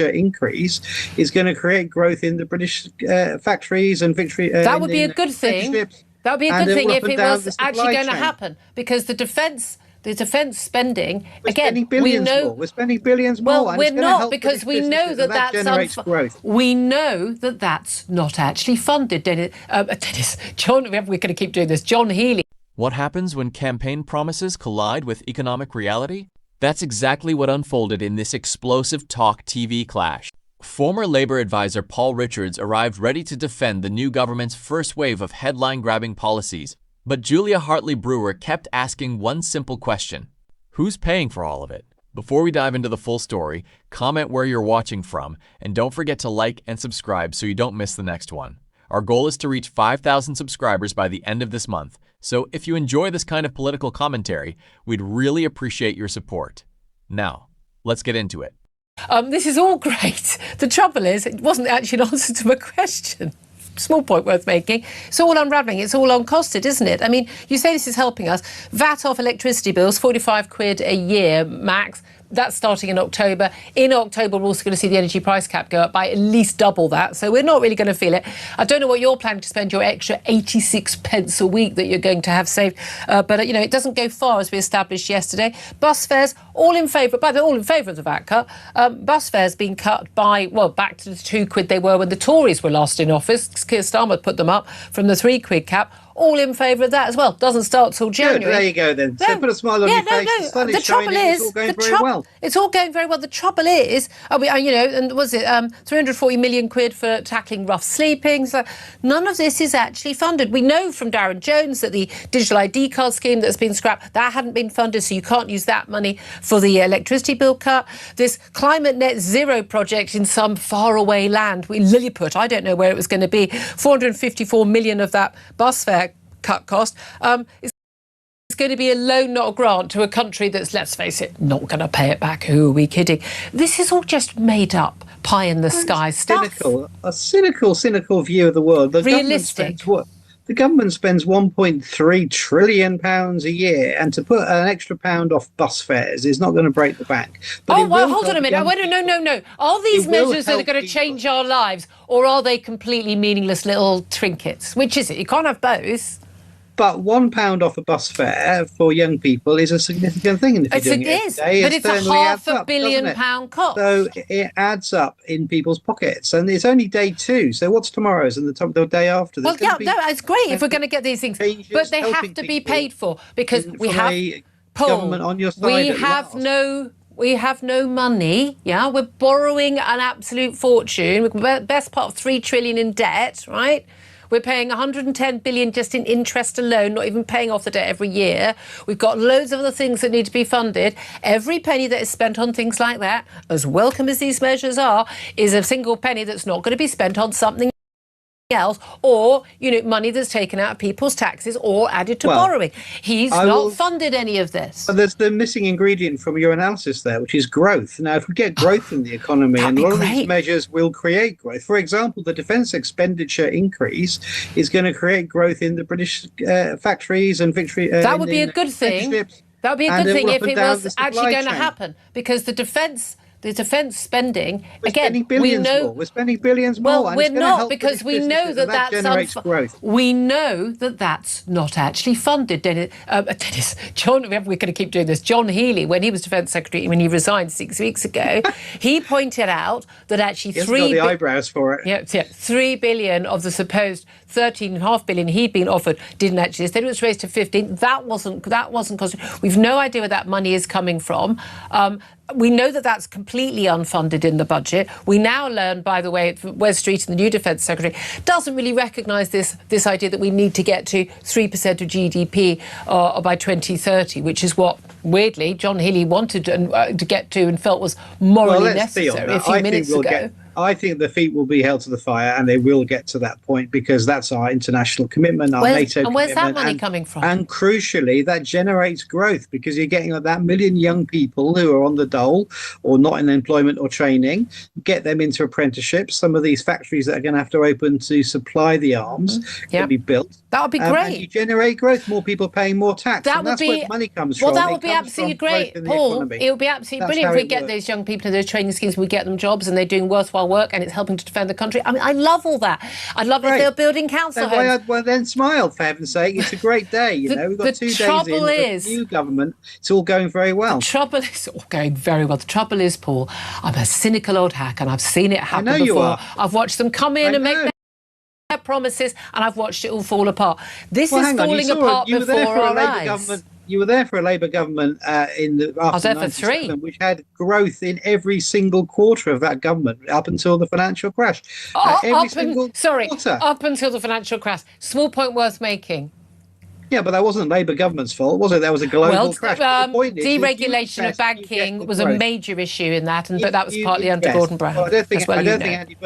increase is going to create growth in the British factories and victory. That would be a good thing. That would be a good thing if it was actually going to happen, because the defence spending, again, we know we're spending billions more. Well, we're not, because we know that generates growth. We know that that's not actually funded. John, we're going to keep doing this. John Healey. What happens when campaign promises collide with economic reality? That's exactly what unfolded in this explosive talk TV clash. Former Labour advisor Paul Richards arrived ready to defend the new government's first wave of headline-grabbing policies. But Julia Hartley-Brewer kept asking one simple question: who's paying for all of it? Before we dive into the full story, comment where you're watching from, and don't forget to like and subscribe so you don't miss the next one. Our goal is to reach 5,000 subscribers by the end of this month, so if you enjoy this kind of political commentary, we'd really appreciate your support. Now, let's get into it. This is all great. The trouble is, it wasn't actually an answer to my question. Small point worth making. It's all unravelling. It's all uncosted, isn't it? I mean, you say this is helping us. VAT off electricity bills, 45 quid a year max. That's starting in October. In October, we're also going to see the energy price cap go up by at least double that. So we're not really going to feel it. I don't know what you're planning to spend your extra 86 pence a week that you're going to have saved. But, you know, it doesn't go far, as we established yesterday. Bus fares, all in favour of the VAT cut. Bus fares being cut by, well, back to the 2 quid they were when the Tories were last in office. Keir Starmer put them up from the 3 quid cap. All in favour of that as well. Doesn't start till January. Good, there you go then. So put a smile on your face. The sun is shining. It's all going very well. It's all going very well. The trouble is, you know, and was it 340 million quid for tackling rough sleeping? So none of this is actually funded. We know from Darren Jones that the digital ID card scheme that's been scrapped, that hadn't been funded, so you can't use that money for the electricity bill cut. This climate net zero project in some faraway land, Lilliput, I don't know where it was going to be, 454 million of that bus fare cut cost. It's going to be a loan, not a grant, to a country that's, let's face it, not going to pay it back. Who are we kidding? This is all just made up, pie in the sky stuff. A cynical view of the world. Realistic. The government spends 1.3 trillion pounds a year, and to put an extra pound off bus fares is not going to break the bank. But well, hold on a minute. No. Are these measures that are going to change our lives, or are they completely meaningless little trinkets? Which is it? You can't have both. But £1 off a bus fare for young people is a significant thing. And if you're doing it every day, but it's a £500 million cost. So it adds up in people's pockets. And it's only day 2. So what's tomorrow's and the day after? Well, yeah, it's great if we're going to get these things. But they have to be paid for, because we have government on your side. We have no money. Yeah, we're borrowing an absolute fortune. We're best part of 3 trillion in debt, right? We're paying 110 billion just in interest alone, not even paying off the debt every year. We've got loads of other things that need to be funded. Every penny that is spent on things like that, as welcome as these measures are, is a single penny that's not going to be spent on something else, or, you know, money that's taken out of people's taxes or added to borrowing. He's not funded any of this. There's the missing ingredient from your analysis there, which is growth. Now, if we get growth in the economy, and a lot of these measures will create growth. For example, the defence expenditure increase is going to create growth in the British factories and victory. That would be a good thing. That would be a good thing if it was actually going to happen, because the defence spending, again, we're spending billions more. Well, we're not, because we know that generates growth. We know that that's not actually funded. John, we're going to keep doing this. John Healey, when he was Defence Secretary, when he resigned 6 weeks ago, he pointed out that actually got the eyebrows for it. Yeah, 3 billion of the supposed 13.5 billion he'd been offered didn't actually. Instead, it was raised to 15. That wasn't costing. We've no idea where that money is coming from. We know that that's completely unfunded in the budget. We now learn, by the way, Wes Street, the new Defence Secretary, doesn't really recognise this idea that we need to get to 3% of GDP by 2030, which is what, weirdly, John Healey wanted to get to and felt was morally necessary a few minutes ago. I think the feet will be held to the fire, and they will get to that point, because that's our international commitment, our NATO commitment. And where's that money coming from? And crucially, that generates growth, because you're getting that million young people who are on the dole or not in employment or training, get them into apprenticeships. Some of these factories that are going to have to open to supply the arms can be built. That would be great. And you generate growth, more people paying more tax. That and would that's be, where money comes well, from. that would be absolutely great, Paul. It would be absolutely brilliant if we get those young people in those training schemes, we get them jobs and they're doing worthwhile work and it's helping to defend the country. I mean, I love all that. I'd love it if they were building council homes. Well, then smile, for heaven's sake. It's a great day, you know. We've got 2 days in of the new government. It's all going very well. The trouble is, all going very well. The trouble is, Paul, I'm a cynical old hack and I've seen it happen before. You are. I've watched them come in and make their promises and I've watched it all fall apart. This is falling apart before our eyes. You were there for a Labour government in the after I was there for 3, which had growth in every single quarter of that government up until the financial crash. Up until the financial crash. Small point worth making. Yeah, but that wasn't Labour government's fault, was it? That was a global crash. Deregulation of banking was a major issue in that, but that was partly under Gordon Brown. Well, I don't think Andy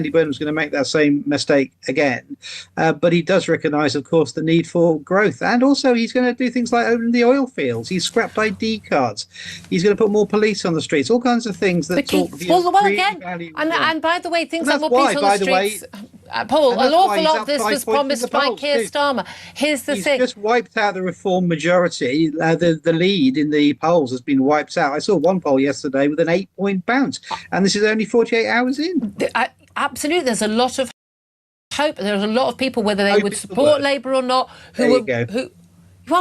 Burnham's going to make that same mistake again. But he does recognise, of course, the need for growth, and also he's going to do things like open the oil fields. He's scrapped ID cards. He's going to put more police on the streets. All kinds of things that talk. And by the way, things like more police on the streets. Paul, an awful lot of this was promised by Keir Starmer. Here's the thing. He's just wiped out the Reform majority. The lead in the polls has been wiped out. I saw one poll yesterday with an 8-point bounce, and this is only 48 hours in. Absolutely. There's a lot of hope. There's a lot of people, whether they would support Labour or not, who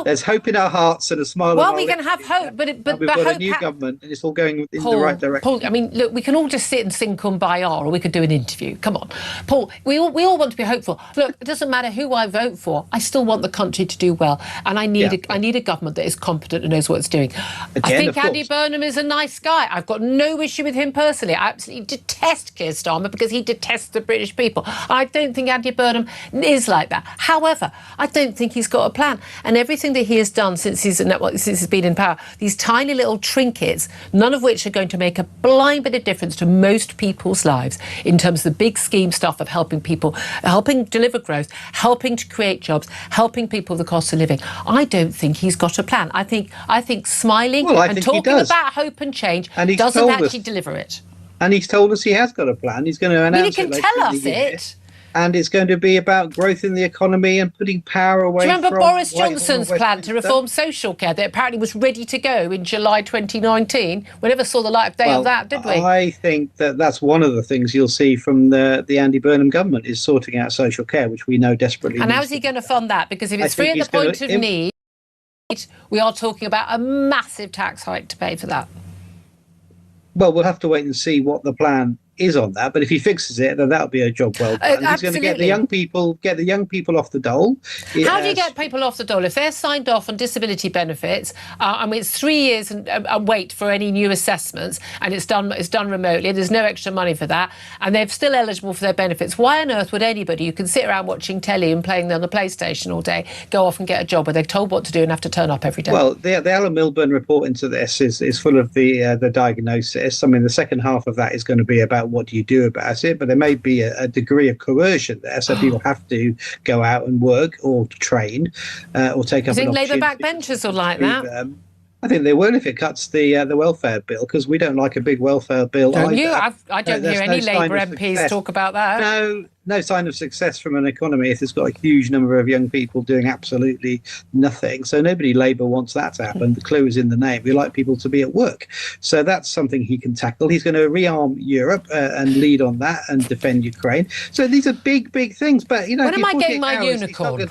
there's hope in our hearts and a smile on our we can have hope, but we've got a new government and it's all going in the right direction. Paul, I mean, look, we can all just sit and sing Kumbaya, or we could do an interview. Come on, Paul. We all want to be hopeful. Look, it doesn't matter who I vote for. I still want the country to do well, and I need a government that is competent and knows what it's doing. I think Andy Burnham is a nice guy. I've got no issue with him personally. I absolutely detest Keir Starmer because he detests the British people. I don't think Andy Burnham is like that. However, I don't think he's got a plan, and everything that he has done since he's been in power, these tiny little trinkets, none of which are going to make a blind bit of difference to most people's lives in terms of the big scheme stuff of helping people, helping deliver growth, helping to create jobs, helping people with the cost of living. I don't think he's got a plan. I think smiling and talking about hope and change doesn't actually deliver it. And he's told us he has got a plan. He's going to announce it. He can tell us it. And it's going to be about growth in the economy and putting power away from... Do you remember Boris Johnson's plan to reform social care that apparently was ready to go in July 2019? We never saw the light of day of that, did we? I think that's one of the things you'll see from the Andy Burnham government is sorting out social care, which we know desperately And how is he going to fund that? Because if it's free at the point of need, we are talking about a massive tax hike to pay for that. Well, we'll have to wait and see what the plan is on that, but if he fixes it, then that'll be a job well done. He's going to get the young people off the dole. How do you get people off the dole if they're signed off on disability benefits? I mean, it's 3 years and wait for any new assessments, and it's done remotely. There's no extra money for that, and they're still eligible for their benefits. Why on earth would anybody who can sit around watching telly and playing on the PlayStation all day go off and get a job where they're told what to do and have to turn up every day? Well, the Alan Milburn report into this is full of the diagnosis. I mean, the second half of that is going to be about what do you do about it, but there may be a degree of coercion there, so people have to go out and work or train or take up an opportunity. You think Labour backbenchers will like that? I think they will if it cuts the welfare bill, because we don't like a big welfare bill don't either. You? I don't hear any Labour MPs talk about that. No sign of success from an economy if it's got a huge number of young people doing absolutely nothing. So nobody Labour wants that to happen. The clue is in the name. We like people to be at work. So that's something he can tackle. He's going to rearm Europe and lead on that and defend Ukraine. So these are big, big things. But, you know, when am I getting my unicorn?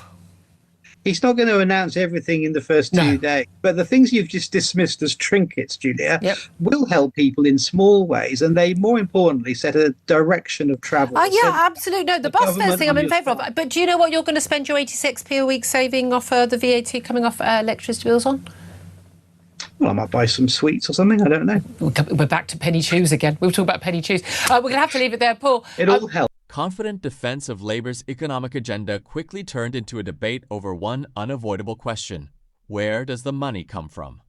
He's not going to announce everything in the first 2 days. But the things you've just dismissed as trinkets, Julia, will help people in small ways. And they, more importantly, set a direction of travel. Absolutely. No, the bus fares thing I'm in favour of. But do you know what you're going to spend your 86p a week saving off the VAT coming off electricity bills on? Well, I might buy some sweets or something. I don't know. We're back to penny chews again. We'll talk about penny chews. We're going to have to leave it there, Paul. It all helps. Confident defense of Labour's economic agenda quickly turned into a debate over one unavoidable question: where does the money come from?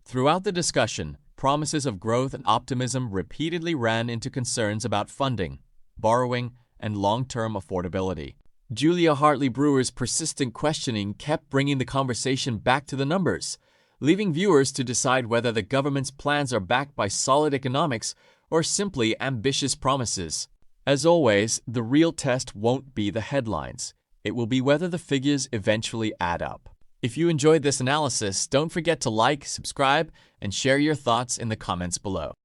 Throughout the discussion, promises of growth and optimism repeatedly ran into concerns about funding, borrowing, and long-term affordability. Julia Hartley-Brewer's persistent questioning kept bringing the conversation back to the numbers. leaving viewers to decide whether the government's plans are backed by solid economics or simply ambitious promises. As always, the real test won't be the headlines. It will be whether the figures eventually add up. If you enjoyed this analysis, don't forget to like, subscribe, and share your thoughts in the comments below.